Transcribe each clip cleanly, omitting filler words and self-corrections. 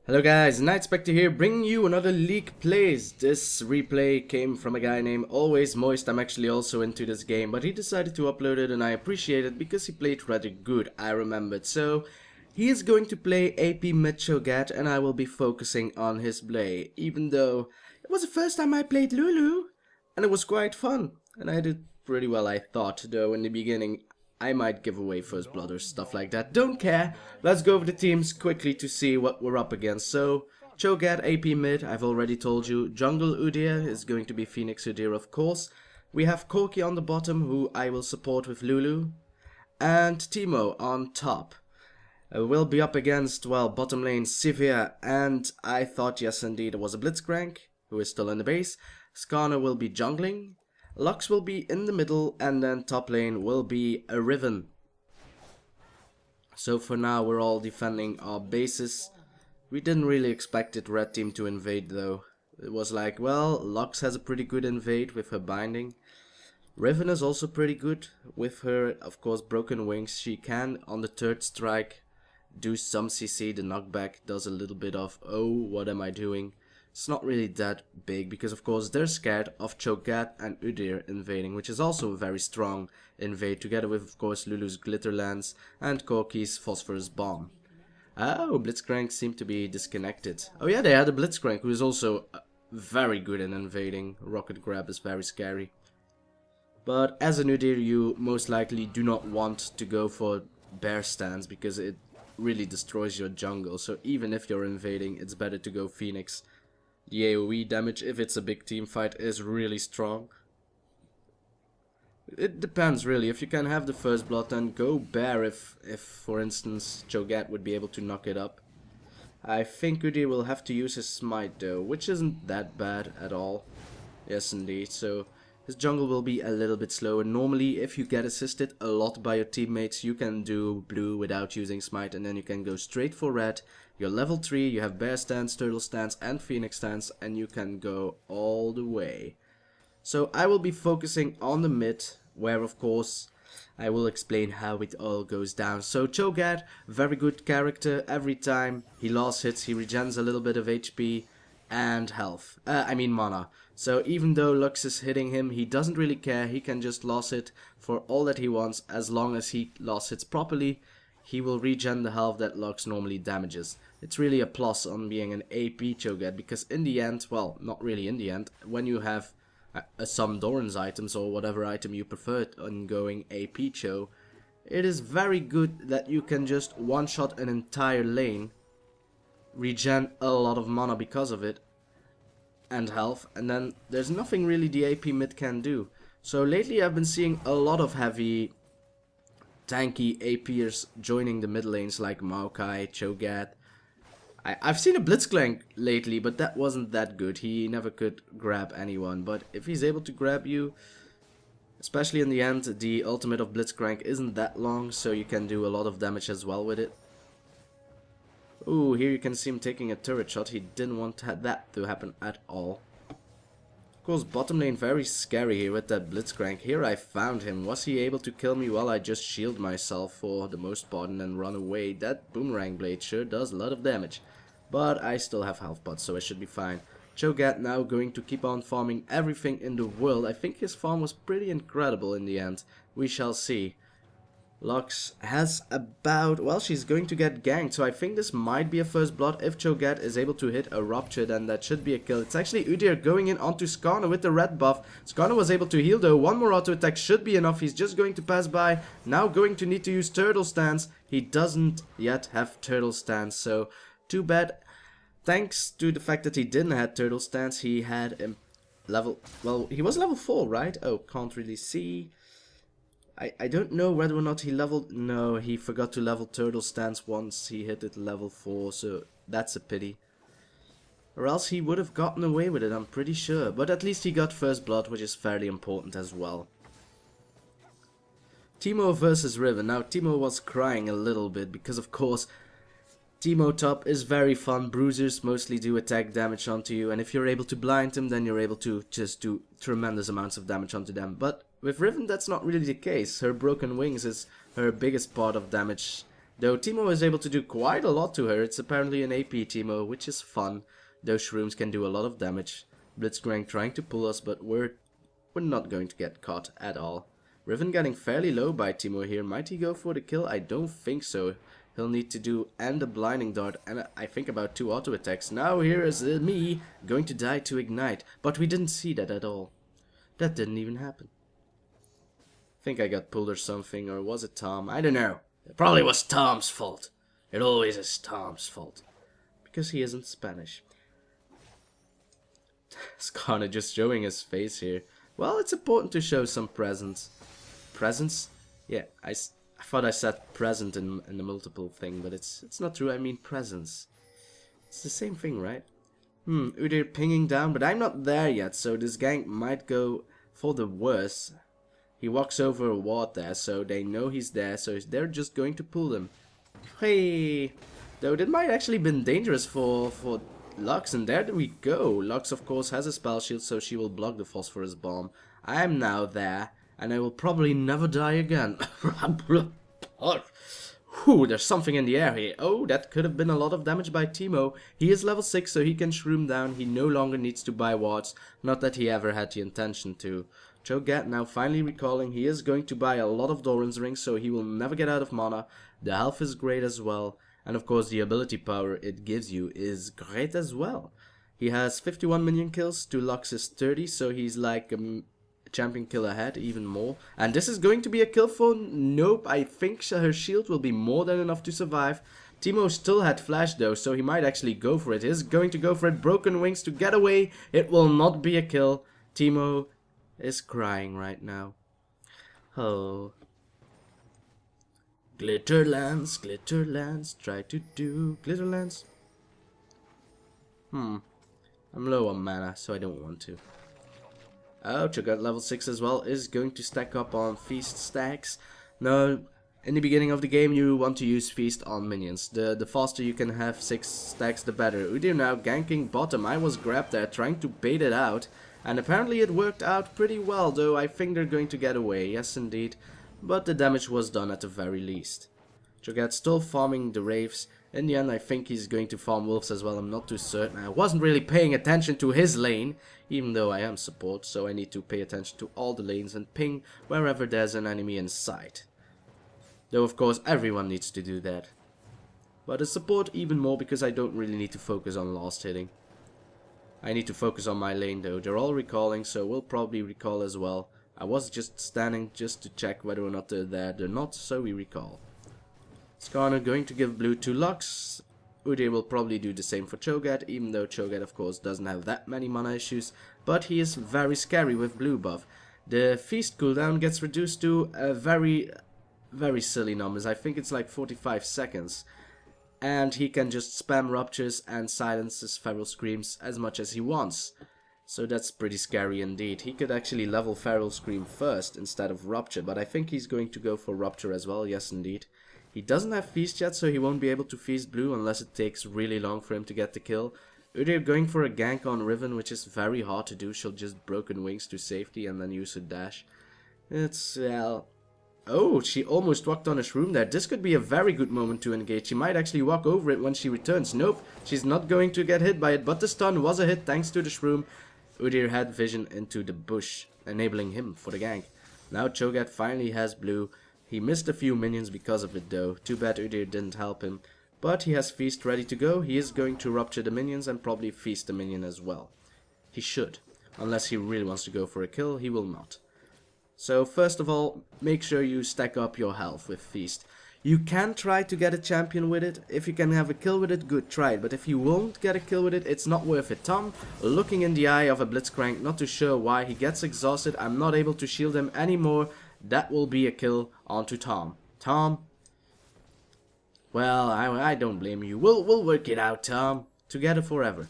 Hello guys, Nightspectre here, bringing you another League Plays. This replay came from a guy named Alwaysmoist. I'm actually also into this game, but he decided to upload it and I appreciate it because he played rather good, I remembered. So, he is going to play AP mid Cho'gath and I will be focusing on his play, even though it was the first time I played Lulu and it was quite fun. And I did pretty well, I thought, though in the beginning I might give away first blood or stuff like that. Don't care. Let's go over the teams quickly to see what we're up against. So, Cho'gath AP mid, I've already told you. Jungle Udyr is going to be Phoenix Udyr, of course. We have Corky on the bottom, who I will support with Lulu. And Teemo on top. We'll be up against, well, bottom lane Sivir. And I thought, yes indeed, it was a Blitzcrank, who is still in the base. Skarner will be jungling. Lux will be in the middle, and then top lane will be a Riven. So for now we're all defending our bases. We didn't really expect the red team to invade though. It was like, well, Lux has a pretty good invade with her binding. Riven is also pretty good with her, of course, broken wings. She can, on the third strike, do some CC. The knockback does a little bit of, oh, what am I doing? It's not really that big because of course they're scared of Cho'gath and Udyr invading, which is also a very strong invade, together with of course Lulu's Glitter Lance and Corky's Phosphorus Bomb. Oh, Blitzcrank seemed to be disconnected. Oh yeah, they had a Blitzcrank who is also very good in invading. Rocket Grab is very scary. But as an Udyr you most likely do not want to go for bear stance because it really destroys your jungle. So even if you're invading, it's better to go Phoenix. The AoE damage, if it's a big team fight, is really strong. It depends really. If you can have the first blood, then go bear if for instance Cho'gath would be able to knock it up. I think Udyr will have to use his smite though, which isn't that bad at all. Yes indeed, so his jungle will be a little bit slower. Normally if you get assisted a lot by your teammates, you can do blue without using smite and then you can go straight for red. You're level 3, you have bear stance, turtle stance and phoenix stance, and you can go all the way. So I will be focusing on the mid, where of course I will explain how it all goes down. So Cho'gath, very good character. Every time he lost hits, he regens a little bit of HP and health. I mean mana. So even though Lux is hitting him, he doesn't really care. He can just loss it for all that he wants. As long as he loss hits properly, he will regen the health that Lux normally damages. It's really a plus on being an AP Cho'gath, because in the end, well, not really in the end, when you have some Doran's items or whatever item you prefer on going AP Cho, it is very good that you can just one-shot an entire lane, regen a lot of mana because of it, and health, and then there's nothing really the AP mid can do. So lately I've been seeing a lot of heavy tanky APers joining the mid lanes like Maokai, Cho'gath. I've seen a Blitzcrank lately, but that wasn't that good. He never could grab anyone, but if he's able to grab you, especially in the end, the ultimate of Blitzcrank isn't that long, so you can do a lot of damage as well with it. Ooh, here you can see him taking a turret shot. He didn't want that to happen at all. Of course, bottom lane very scary here with that Blitzcrank. Here I found him. Was he able to kill me while I just shield myself for the most part and then run away? That boomerang blade sure does a lot of damage. But I still have health pots, so I should be fine. Cho'gath now going to keep on farming everything in the world. I think his farm was pretty incredible in the end. We shall see. Lux has about, well, she's going to get ganked, so I think this might be a first blood. If Cho'gath is able to hit a rupture, then that should be a kill. It's actually Udyr going in onto Skarner with the red buff. Skarner was able to heal though. One more auto attack should be enough. He's just going to pass by. Now going to need to use turtle stance. He doesn't yet have turtle stance, so too bad. Thanks to the fact that he didn't have turtle stance, he had a level, well, he was level 4, right? Oh, can't really see. I don't know whether or not he leveled, no, he forgot to level turtle stance once he hit it level 4, so that's a pity. Or else he would have gotten away with it, I'm pretty sure. But at least he got first blood, which is fairly important as well. Teemo versus Riven. Now Teemo was crying a little bit because of course Teemo top is very fun. Bruisers mostly do attack damage onto you, and if you're able to blind them, then you're able to just do tremendous amounts of damage onto them. But with Riven that's not really the case. Her broken wings is her biggest part of damage. Though Teemo is able to do quite a lot to her. It's apparently an AP Teemo, which is fun. Those shrooms can do a lot of damage. Blitzcrank trying to pull us, but we're not going to get caught at all. Riven getting fairly low by Teemo here. Might he go for the kill? I don't think so. He'll need to do and a blinding dart and I think about 2 auto attacks. Now here is me going to die to ignite. But we didn't see that at all. That didn't even happen. I think I got pulled or something, or was it Tom? I don't know. It probably was Tom's fault. It always is Tom's fault. Because he isn't Spanish. Skarner just showing his face here. Well, it's important to show some presence. Presence? Yeah, I thought I said present in the multiple thing, but it's not true. I mean presence. It's the same thing, right? Udyr pinging down, but I'm not there yet, so this gank might go for the worse. He walks over a ward there, so they know he's there, so they're just going to pull him. Hey! Though that might actually been dangerous for Lux, and there we go. Lux, of course, has a spell shield, so she will block the phosphorus bomb. I am now there, and I will probably never die again. Whew, there's something in the air here. Oh, that could have been a lot of damage by Teemo. He is level 6, so he can shroom down. He no longer needs to buy wards. Not that he ever had the intention to. Cho'gath now finally recalling he is going to buy a lot of Doran's rings, so he will never get out of mana. The health is great as well. And of course the ability power it gives you is great as well. He has 51 minion kills to Lux's 30, so he's like a champion kill ahead, even more. And this is going to be a kill for Nope. I think her shield will be more than enough to survive. Teemo still had flash though, so he might actually go for it. He's going to go for it. Broken wings to get away. It will not be a kill. Teemo is crying right now. Oh. Glitterlands, Glitterlands, try to do Glitterlands. I'm low on mana, so I don't want to. Oh, Cho'gath level 6 as well is going to stack up on feast stacks. No, in the beginning of the game you want to use feast on minions. The faster you can have 6 stacks the better. Udyr now ganking bottom. I was grabbed there trying to bait it out. And apparently it worked out pretty well, though I think they're going to get away. Yes, indeed. But the damage was done at the very least. Cho'gath still farming the Wraiths. In the end, I think he's going to farm Wolves as well. I'm not too certain. I wasn't really paying attention to his lane, even though I am support, so I need to pay attention to all the lanes and ping wherever there's an enemy in sight. Though, of course, everyone needs to do that. But as support, even more, because I don't really need to focus on last hitting. I need to focus on my lane though. They're all recalling, so we'll probably recall as well. I was just standing just to check whether or not they're there. They're not, so we recall. Skarner going to give blue to Lux. Udyr will probably do the same for Cho'gath, even though Cho'gath of course doesn't have that many mana issues. But he is very scary with blue buff. The feast cooldown gets reduced to a very silly numbers. I think it's like 45 seconds. And he can just spam ruptures and silence his feral screams as much as he wants. So that's pretty scary indeed. He could actually level feral scream first instead of rupture, but I think he's going to go for rupture as well. Yes indeed. He doesn't have feast yet, so he won't be able to feast blue unless it takes really long for him to get the kill. Udyr going for a gank on Riven, which is very hard to do. She'll just broken wings to safety and then use her dash. It's well. Oh, she almost walked on a shroom there. This could be a very good moment to engage. She might actually walk over it when she returns. Nope, she's not going to get hit by it, but the stun was a hit thanks to the shroom. Udyr had vision into the bush, enabling him for the gank. Now Cho'gath finally has blue. He missed a few minions because of it though. Too bad Udyr didn't help him. But he has feast ready to go. He is going to rupture the minions and probably feast the minion as well. He should. Unless he really wants to go for a kill, he will not. So first of all, make sure you stack up your health with feast. You can try to get a champion with it. If you can have a kill with it, good, try it. But if you won't get a kill with it, it's not worth it. Tom, looking in the eye of a Blitzcrank, not too sure why. He gets exhausted. I'm not able to shield him anymore. That will be a kill onto Tom. Tom. Well, I don't blame you. We'll work it out, Tom. Together forever.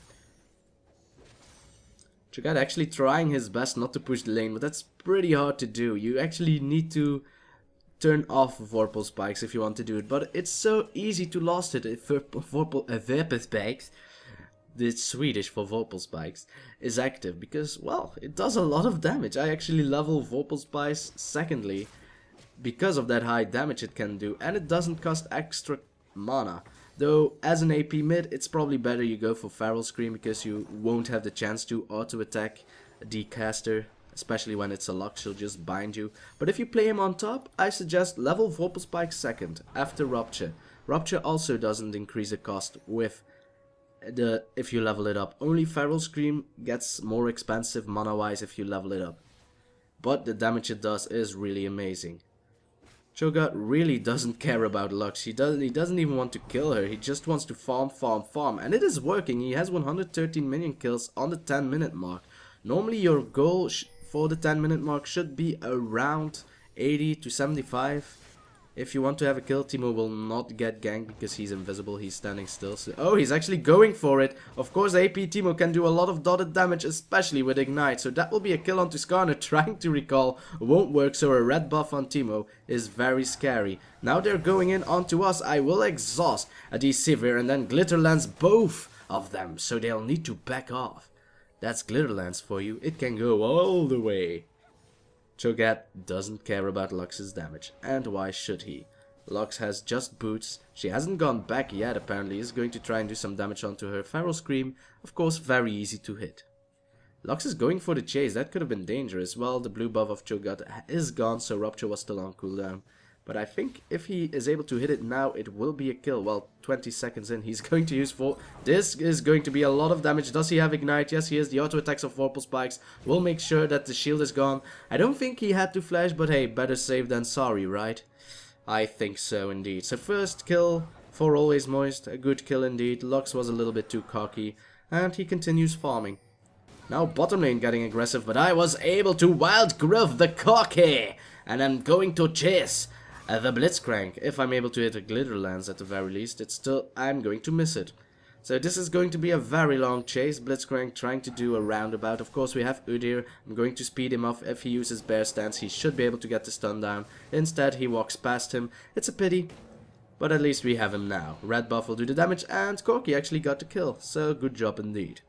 Cho'gath actually trying his best not to push the lane, but that's pretty hard to do. You actually need to turn off Vorpal spikes if you want to do it, but it's so easy to last hit if Vorpal spikes, the Swedish for Vorpal spikes, is active, because, well, it does a lot of damage. I actually level Vorpal spikes secondly, because of that high damage it can do, and it doesn't cost extra mana. Though as an AP mid, it's probably better you go for Feral Scream because you won't have the chance to auto attack the caster, especially when it's a Lux, she'll just bind you. But if you play him on top, I suggest level Vorpalspike second after Rupture. Rupture also doesn't increase the cost with if you level it up. Only Feral Scream gets more expensive mana wise if you level it up. But the damage it does is really amazing. Cho'gath really doesn't care about Lux. He doesn't even want to kill her. He just wants to farm. And it is working. He has 113 minion kills on the 10-minute mark. Normally your goal for the 10-minute mark should be around 80 to 75. If you want to have a kill, Teemo will not get ganked because he's invisible, he's standing still. So, oh, he's actually going for it. Of course, AP Teemo can do a lot of dotted damage, especially with Ignite. So that will be a kill onto Skarner, trying to recall. Won't work, so a red buff on Teemo is very scary. Now they're going in onto us. I will exhaust the Sivir and then Glitter Lance both of them. So they'll need to back off. That's Glitter Lance for you. It can go all the way. Cho'gath doesn't care about Lux's damage, and why should he? Lux has just boots, she hasn't gone back yet apparently, is going to try and do some damage onto her. Feral Scream, of course very easy to hit. Lux is going for the chase, that could have been dangerous. Well, the blue buff of Cho'gath is gone, so Rupture was still on cooldown. But I think if he is able to hit it now, it will be a kill. Well, 20 seconds in, he's going to use this is going to be a lot of damage. Does he have Ignite? Yes, he has. The auto attacks of Vorpalspikes will make sure that the shield is gone. I don't think he had to flash, but hey, better safe than sorry, right? I think so indeed. So first kill for Alwaysmoist, a good kill indeed. Lux was a little bit too cocky, and he continues farming. Now bottom lane getting aggressive, but I was able to wild growth the Corky, and I'm going to chase the Blitzcrank. If I'm able to hit a Glitter Lance at the very least, I'm going to miss it. So this is going to be a very long chase. Blitzcrank trying to do a roundabout. Of course we have Udyr. I'm going to speed him off. If he uses Bear Stance, he should be able to get the stun down. Instead he walks past him. It's a pity, but at least we have him now. Red buff will do the damage, and Corky actually got the kill. So good job indeed.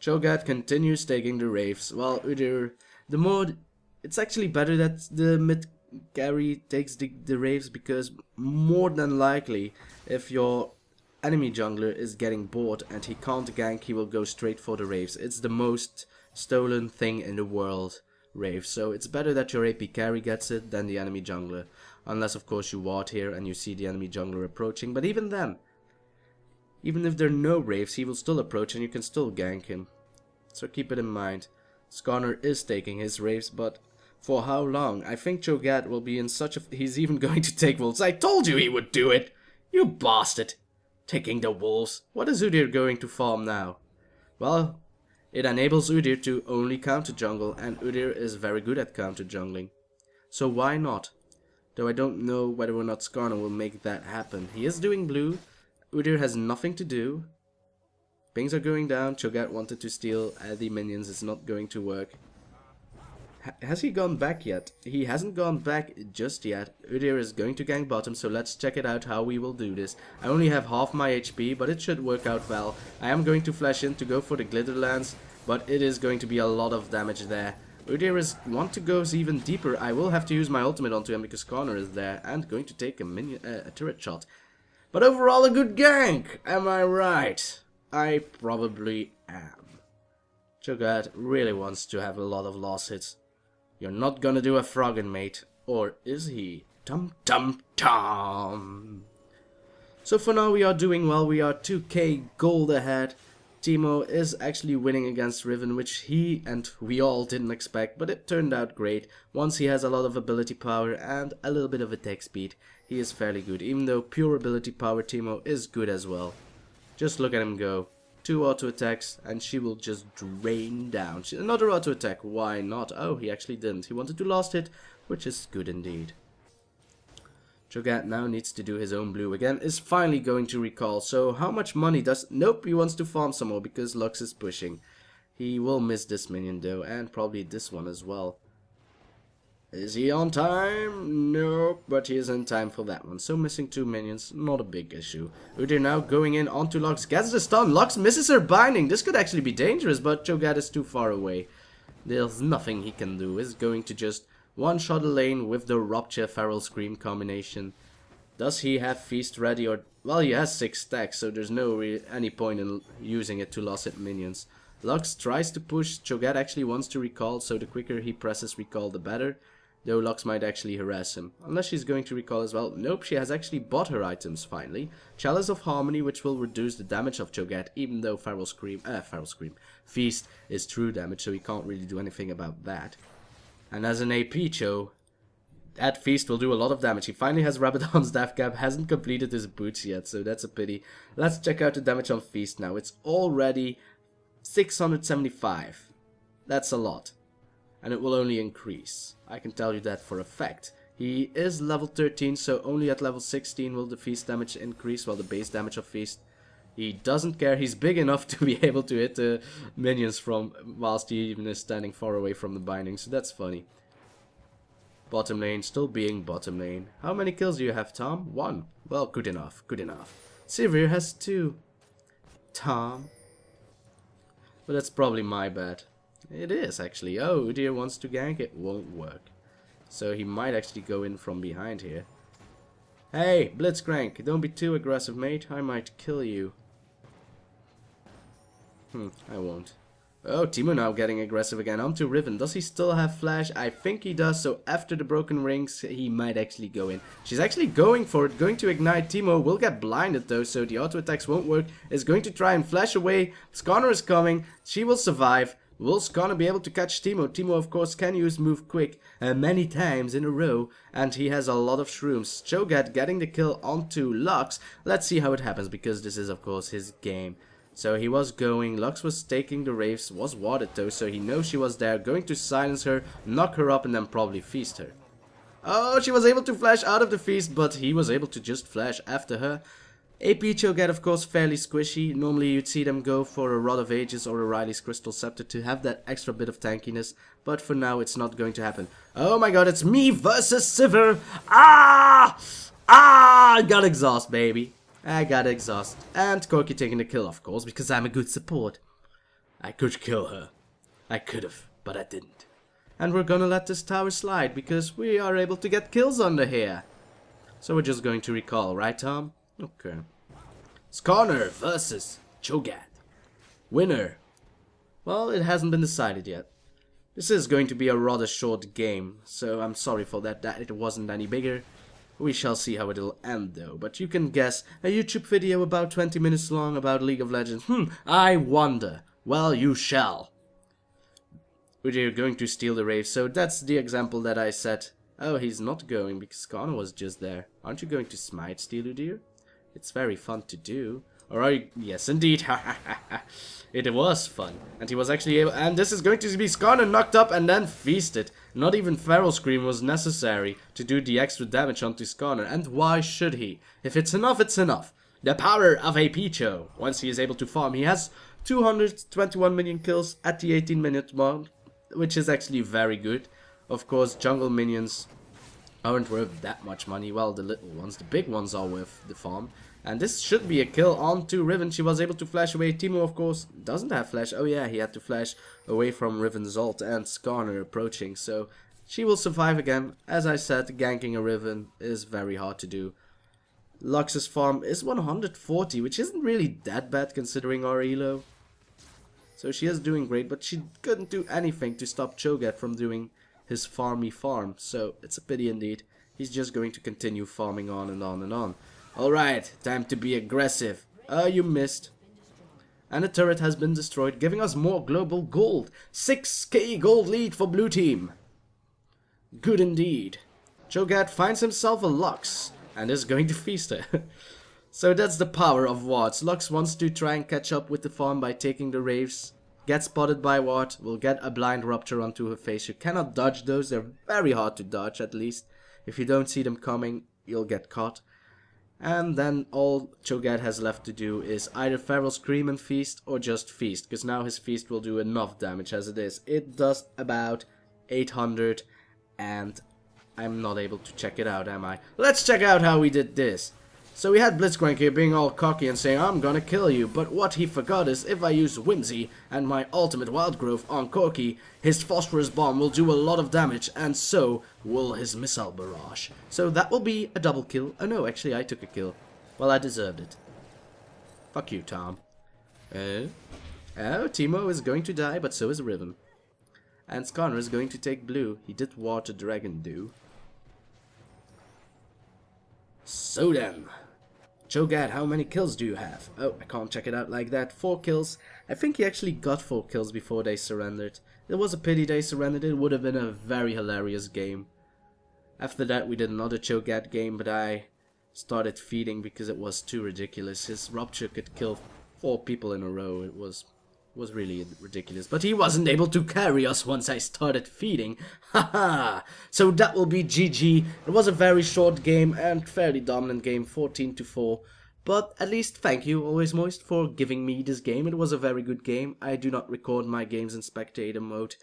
Cho'gath continues taking the Wraiths, while Udyr, it's actually better that the mid carry takes the Wraiths, because more than likely, if your enemy jungler is getting bored and he can't gank, he will go straight for the Wraiths. It's the most stolen thing in the world, Wraiths. So it's better that your AP carry gets it than the enemy jungler. Unless of course you ward here and you see the enemy jungler approaching. But even then, even if there are no Wraiths, he will still approach and you can still gank him. So keep it in mind. Skarner is taking his Wraiths, but for how long? I think Cho'gath will be in such a... He's even going to take wolves. I told you he would do it! You bastard! Taking the wolves. What is Udyr going to farm now? Well, it enables Udyr to only counter jungle, and Udyr is very good at counter jungling. So why not? Though I don't know whether or not Skarner will make that happen. He is doing blue. Udyr has nothing to do. Pings are going down. Cho'gath wanted to steal the minions. It's not going to work. Has he gone back yet? He hasn't gone back just yet. Udyr is going to gank bottom, so let's check it out how we will do this. I only have half my HP, but it should work out well. I am going to flash in to go for the Glitter Lance, but it is going to be a lot of damage there. Udyr want to go even deeper. I will have to use my ultimate onto him because Skarner is there and going to take a turret shot. But overall a good gank, am I right? I probably am. Cho'gath really wants to have a lot of loss hits. You're not gonna do a Froggen, mate. Or is he? Tum tum tum. So for now we are doing well. We are 2k gold ahead. Teemo is actually winning against Riven, which he and we all didn't expect, but it turned out great. Once he has a lot of ability power and a little bit of attack speed, he is fairly good. Even though pure ability power, Teemo is good as well. Just look at him go. 2 auto attacks and she will just drain down. Another auto attack, why not? Oh, he actually didn't. He wanted to last hit, which is good indeed. Cho'gath now needs to do his own blue again, is finally going to recall. So how much money does... Nope, he wants to farm some more because Lux is pushing. He will miss this minion though, and probably this one as well. Is he on time? Nope, but he is in time for that one. So missing 2 minions, not a big issue. Udyr now going in onto Lux, gets the stun. Lux misses her binding. This could actually be dangerous, but Cho'gath is too far away. There's nothing he can do. He's going to just one-shot a lane with the Rupture Feral Scream combination. Does he have Feast ready or... Well, he has 6 stacks, so there's no any point in using it to loss hit minions. Lux tries to push. Cho'gath actually wants to recall, so the quicker he presses recall, the better. Though Lux might actually harass him. Unless she's going to recall as well. Nope, she has actually bought her items finally. Chalice of Harmony, which will reduce the damage of Cho'gath, even though Feast is true damage, so he can't really do anything about that. And as an AP Cho, that Feast will do a lot of damage. He finally has Rabadon's Death Cap, hasn't completed his boots yet, so that's a pity. Let's check out the damage on Feast now. It's already 675. That's a lot. And it will only increase. I can tell you that for a fact. He is level 13, so only at level 16 will the Feast damage increase, while the base damage of Feast. He doesn't care. He's big enough to be able to hit the minions from whilst he even is standing far away from the binding, so that's funny. Bottom lane, still being bottom lane. How many kills do you have, Tom? 1. Well, good enough, good enough. Sivir has 2. Tom. But that's probably my bad. It is, actually. Oh, Udyr wants to gank. It won't work. So he might actually go in from behind here. Hey, Blitzcrank, don't be too aggressive, mate. I might kill you. I won't. Oh, Teemo now getting aggressive again. Onto Riven. Does he still have flash? I think he does. So after the broken rings, he might actually go in. She's actually going for it. Going to ignite. Teemo will get blinded though, so the auto attacks won't work. Is going to try and flash away. Skarner is coming. She will survive. Will Skarner be able to catch Teemo? Teemo, of course, can use Move Quick many times in a row. And he has a lot of shrooms. Cho'gath getting the kill onto Lux. Let's see how it happens, because this is, of course, his game. So he was going, Lux was taking the Wraiths, was warded though, so he knows she was there, going to silence her, knock her up and then probably feast her. Oh, she was able to flash out of the feast, but he was able to just flash after her. AP Cho'gath, of course, fairly squishy. Normally you'd see them go for a Rod of Ages or a Riley's Crystal Scepter to have that extra bit of tankiness, but for now it's not going to happen. Oh my god, it's me versus Sivir! I got exhaust, baby. I got exhaust. And Corky taking the kill, of course, because I'm a good support. I could kill her. I could've, but I didn't. And we're gonna let this tower slide, because we are able to get kills under here. So we're just going to recall, right, Tom? Okay. Skarner versus Cho'gath. Winner. Well, it hasn't been decided yet. This is going to be a rather short game, so I'm sorry for that it wasn't any bigger. We shall see how it'll end though, but you can guess, a YouTube video about 20 minutes long about League of Legends. I wonder. Well, you shall. Udyr going to steal the Wraith, so that's the example that I set. Oh, he's not going because Skarner was just there. Aren't you going to smite steal Udyr? It's very fun to do. Or are you? Yes, indeed. It was fun. And he was actually able... And this is going to be Skarner knocked up and then feasted. Not even Feral Scream was necessary to do the extra damage onto Skarner. And why should he? If it's enough, it's enough. The power of AP Cho. Once he is able to farm, he has 221 million kills at the 18-minute mark, which is actually very good. Of course, jungle minions aren't worth that much money. Well, the little ones, the big ones are worth the farm. And this should be a kill onto Riven. She was able to flash away. Teemo, of course, doesn't have flash. Oh yeah, he had to flash away from Riven's ult and Skarner approaching. So she will survive again. As I said, ganking a Riven is very hard to do. Lux's farm is 140, which isn't really that bad considering our elo. So she is doing great, but she couldn't do anything to stop Cho'gath from doing his farmy farm. So it's a pity indeed. He's just going to continue farming on and on and on. Alright, time to be aggressive. You missed. And the turret has been destroyed, giving us more global gold. 6k gold lead for blue team. Good indeed. Cho'gath finds himself a Lux and is going to feast her. So that's the power of wards. Lux wants to try and catch up with the farm by taking the Wraiths. Get spotted by ward, will get a blind rupture onto her face. You cannot dodge those, they're very hard to dodge at least. If you don't see them coming, you'll get caught. And then all Cho'gath has left to do is either Feral Scream and feast or just feast. Because now his feast will do enough damage as it is. It does about 800 and I'm not able to check it out, am I? Let's check out how we did this. So we had Blitzcrank here being all cocky and saying, I'm gonna kill you, but what he forgot is if I use Whimsy and my ultimate wild growth on Corky, his phosphorus bomb will do a lot of damage, and so will his missile barrage. So that will be a double kill. Oh no, actually I took a kill. Well, I deserved it. Fuck you, Tom. Oh, Teemo is going to die, but so is Riven. And Skarner is going to take blue. He did water dragon do. So then, Cho'gath, how many kills do you have? Oh, I can't check it out like that. 4 kills. I think he actually got 4 kills before they surrendered. It was a pity they surrendered. It would have been a very hilarious game. After that, we did another Cho'gath game, but I started feeding because it was too ridiculous. His Rupture could kill 4 people in a row. It was really ridiculous. But he wasn't able to carry us once I started feeding. Haha! So that will be GG. It was a very short game and fairly dominant game, 14-4. But at least thank you, Alwaysmoist, for giving me this game. It was a very good game. I do not record my games in spectator mode.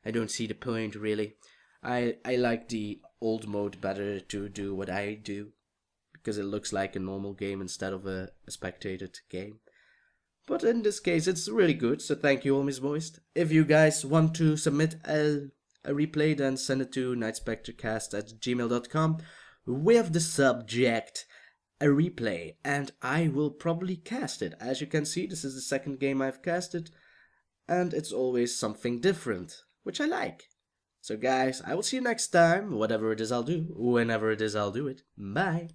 I don't see the point, really. I like the old mode better to do what I do, because it looks like a normal game instead of a spectated game. But in this case, it's really good, so thank you, Alwaysmoist. If you guys want to submit a replay, then send it to nightspectrecasts@gmail.com with the subject a replay, and I will probably cast it. As you can see, this is the second game I've casted, and it's always something different, which I like. So guys, I will see you next time. Whatever it is I'll do, whenever it is I'll do it. Bye.